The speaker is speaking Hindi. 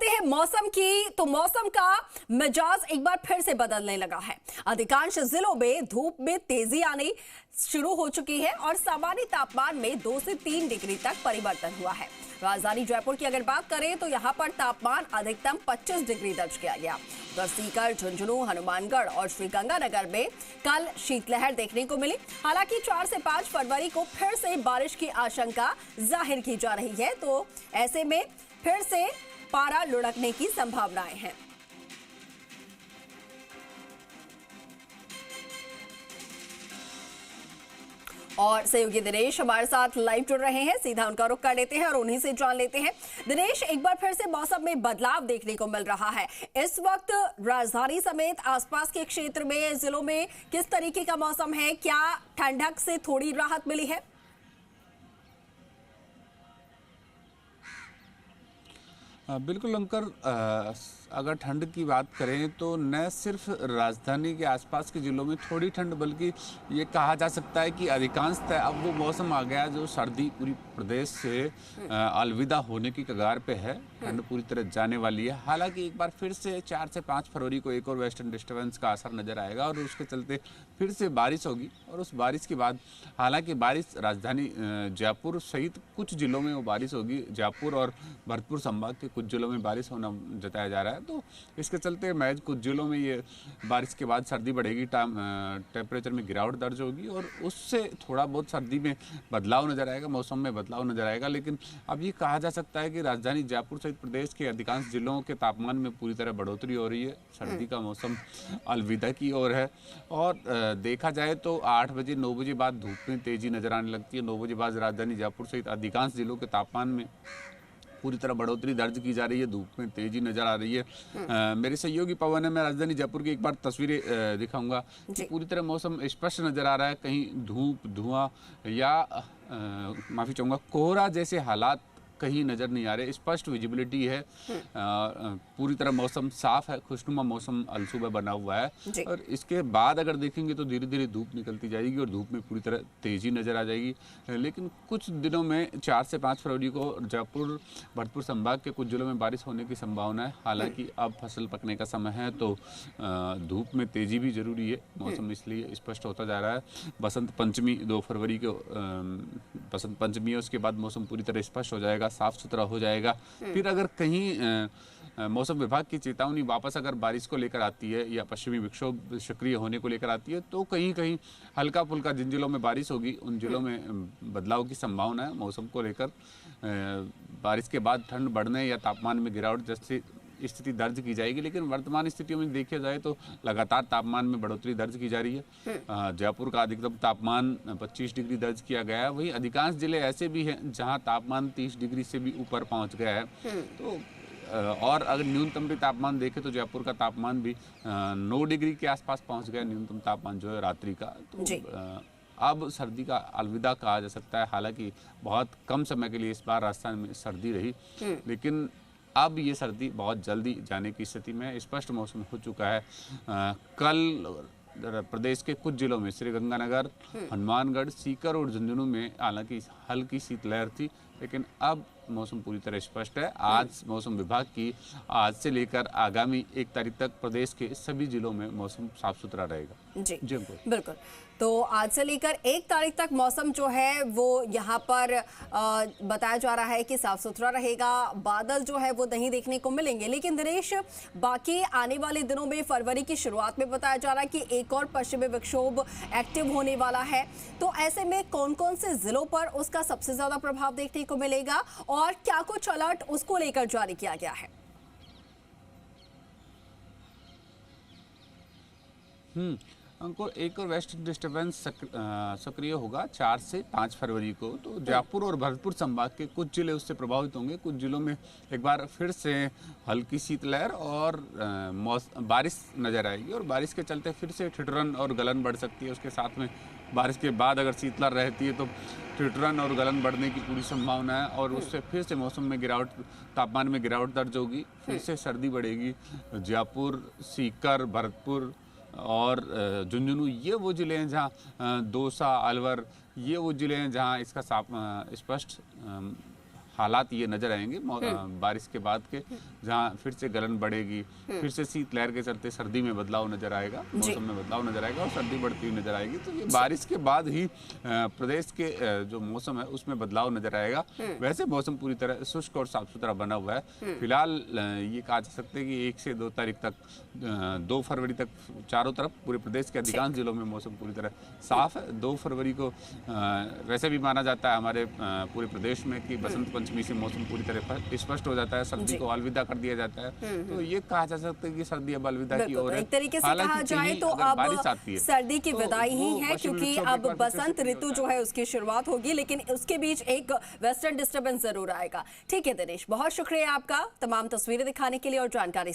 करते हैं मौसम की, तो मौसम का मिजाज एक बार फिर से बदलने लगा है। अधिकांश जिलों में धूप में तेजी आनी शुरू हो चुकी है और सामान्य तापमान में 2 से 3 डिग्री तक परिवर्तन हुआ है। राजधानी जयपुर की अगर बात करें तो यहां पर तापमान अधिकतम 25 डिग्री दर्ज किया गया। उधर सीकर, झुंझुनू, हनुमानगढ़ और श्रीगंगानगर में कल शीतलहर देखने को मिली। हालांकि 4 से 5 फरवरी को फिर से बारिश की आशंका जाहिर की जा रही है, तो ऐसे में फिर से पारा लुढ़कने की संभावनाएं हैं। और सहयोगी दिनेश हमारे साथ लाइव जुड़ रहे हैं, सीधा उनका रुख कर लेते हैं और उन्हीं से जान लेते हैं। दिनेश, एक बार फिर से मौसम में बदलाव देखने को मिल रहा है। इस वक्त राजधानी समेत आसपास के क्षेत्र में, जिलों में किस तरीके का मौसम है? क्या ठंडक से थोड़ी राहत मिली है? बिल्कुल अंकर, अगर ठंड की बात करें तो न सिर्फ राजधानी के आसपास के ज़िलों में थोड़ी ठंड, बल्कि ये कहा जा सकता है कि अधिकांशतः अब वो मौसम आ गया जो सर्दी पूरी प्रदेश से अलविदा होने की कगार पे है। ठंड पूरी तरह जाने वाली है। हालांकि एक बार फिर से 4 से 5 फरवरी को एक और वेस्टर्न डिस्टर्बेंस का असर नज़र आएगा और उसके चलते फिर से बारिश होगी। और उस बारिश के बाद हालांकि बारिश राजधानी जयपुर सहित कुछ ज़िलों में वो बारिश होगी। जयपुर और भरतपुर संभाग के कुछ ज़िलों में बारिश होना जताया जा रहा है, तो इसके चलते महज कुछ ज़िलों में ये बारिश के बाद सर्दी बढ़ेगी, टेम्परेचर में गिरावट दर्ज होगी और उससे थोड़ा बहुत सर्दी में बदलाव नजर आएगा, मौसम में बदलाव नजर आएगा। लेकिन अब ये कहा जा सकता है कि राजधानी जयपुर सहित प्रदेश के अधिकांश जिलों के तापमान में पूरी तरह बढ़ोतरी हो रही है। सर्दी का मौसम अलविदा की ओर है और देखा जाए तो 8 बजे 9 बजे बाद धूप में तेजी नजर आने लगती है। 9 बजे बाद राजधानी जयपुर सहित अधिकांश जिलों के तापमान में पूरी तरह बढ़ोतरी दर्ज की जा रही है, धूप में तेजी नजर आ रही है। मेरे सहयोगी पवन है, मैं राजधानी जयपुर की एक बार तस्वीरें दिखाऊंगा। पूरी तरह मौसम स्पष्ट नजर आ रहा है, कहीं धूप, धुआं या माफी चाहूंगा कोहरा जैसे हालात कहीं नजर नहीं आ रहे। स्पष्ट विजिबिलिटी है, पूरी तरह मौसम साफ है, खुशनुमा मौसम अलसुबह बना हुआ है। और इसके बाद अगर देखेंगे तो धीरे धीरे धूप निकलती जाएगी और धूप में पूरी तरह तेजी नजर आ जाएगी। लेकिन कुछ दिनों में 4 से 5 फरवरी को जयपुर, भरतपुर संभाग के कुछ जिलों में बारिश होने की संभावना है। हालांकि अब फसल पकने का समय है, तो धूप में तेजी भी जरूरी है। मौसम इसलिए स्पष्ट होता जा रहा है। बसंत पंचमी 2 फरवरी को बसंत पंचमी है, उसके बाद मौसम पूरी तरह स्पष्ट हो जाएगा, साफ सुथरा हो जाएगा। फिर अगर कहीं मौसम विभाग की चेतावनी वापस अगर बारिश को लेकर आती है या पश्चिमी विक्षोभ सक्रिय होने को लेकर आती है, तो कहीं कहीं हल्का फुल्का जिन जिलों में बारिश होगी उन जिलों में बदलाव की संभावना है। मौसम को लेकर बारिश के बाद ठंड बढ़ने या तापमान में गिरावट जैसी स्थिति दर्ज की जाएगी। लेकिन वर्तमान स्थितियों में देखा जाए तो लगातार तापमान में बढ़ोतरी दर्ज की जा रही है। जयपुर का अधिकतम तापमान 25 डिग्री दर्ज किया गया है। वहीं अधिकांश जिले ऐसे भी हैं जहां तापमान 30 डिग्री से भी ऊपर पहुंच गया है। तो और अगर न्यूनतम भी तापमान देखें तो जयपुर का तापमान भी 9 डिग्री के आसपास पहुंच गया, न्यूनतम तापमान जो है रात्रि का। तो अब सर्दी का अलविदा कहा जा सकता है। हालांकि बहुत कम समय के लिए इस बार राजस्थान में सर्दी रही, लेकिन अब ये सर्दी बहुत जल्दी जाने की स्थिति में स्पष्ट मौसम हो चुका है। कल प्रदेश के कुछ जिलों में श्रीगंगानगर, हनुमानगढ़, सीकर और झुंझुनू में हालांकि हल्की शीतलहर थी, लेकिन अब मौसम पूरी तरह स्पष्ट है। आज मौसम विभाग की आज से लेकर आगामी 1 तारीख तक प्रदेश के सभी जिलों में मौसम साफ सुथरा रहेगा। जी बिल्कुल। तो आज से लेकर 1 तारीख तक मौसम जो है वो यहाँ पर बताया जा रहा है कि साफ सुथरा रहेगा। बादल जो है वो नहीं देखने को मिलेंगे। लेकिन दिनेश, बाकी आने वाले दिनों में फरवरी की शुरुआत में बताया जा रहा है कि एक और पश्चिमी विक्षोभ एक्टिव होने वाला है। तो ऐसे में कौन कौन से जिलों पर उसका सबसे ज्यादा प्रभाव देखने को मिलेगा और क्या कुछ अलर्ट उसको लेकर जारी किया गया है? अंकुर, एक और वेस्ट डिस्टर्बेंस सक्रिय होगा 4 से 5 फरवरी को। तो जयपुर और भरतपुर संभाग के कुछ जिले उससे प्रभावित होंगे। कुछ जिलों में एक बार फिर से हल्की शीतलहर और बारिश नजर आएगी और बारिश के चलते फिर से ठिठुरन और गलन बढ़ सकती है। उसके साथ में बारिश के बाद अगर शीतलहर रहती है तो ठिठुरन और गलन बढ़ने की पूरी संभावना है और उससे फिर से मौसम में गिरावट, तापमान में गिरावट दर्ज होगी, फिर से सर्दी बढ़ेगी। जयपुर, सीकर, भरतपुर और झुंझुनू ये वो ज़िले हैं जहाँ दौसा, अलवर ये वो ज़िले हैं जहाँ इसका स्पष्ट हालात ये नजर आएंगे बारिश के बाद के, जहाँ फिर से गलन बढ़ेगी, फिर से शीतलहर के चलते सर्दी में बदलाव नजर आएगा, मौसम में बदलाव नजर आएगा और सर्दी बढ़ती हुई नजर आएगी। तो ये बारिश के बाद ही प्रदेश के जो मौसम है उसमें बदलाव नजर आएगा। वैसे मौसम पूरी तरह शुष्क और साफ सुथरा बना हुआ है। फिलहाल ये कहा जा सकता है कि 1 से 2 तारीख तक, 2 फरवरी तक चारों तरफ पूरे प्रदेश के अधिकांश जिलों में मौसम पूरी तरह साफ है। 2 फरवरी को वैसे भी माना जाता है हमारे पूरे प्रदेश में कि बसंत पंचमी से मौसम पूरी तरह स्पष्ट हो जाता है, सर्दी को अलविदा कर दिया जाता है। तो ये कहा जा सकता है कि सर्दी अब अलविदा की ओर है। एक तरीके से कहा जाए तो अब सर्दी की विदाई ही है, क्योंकि अब बसंत ऋतु जो है उसकी शुरुआत होगी, लेकिन उसके बीच एक वेस्टर्न डिस्टर्बेंस जरूर आएगा। ठीक है दिनेश, बहुत शुक्रिया आपका तमाम तस्वीरें दिखाने के लिए और जानकारी।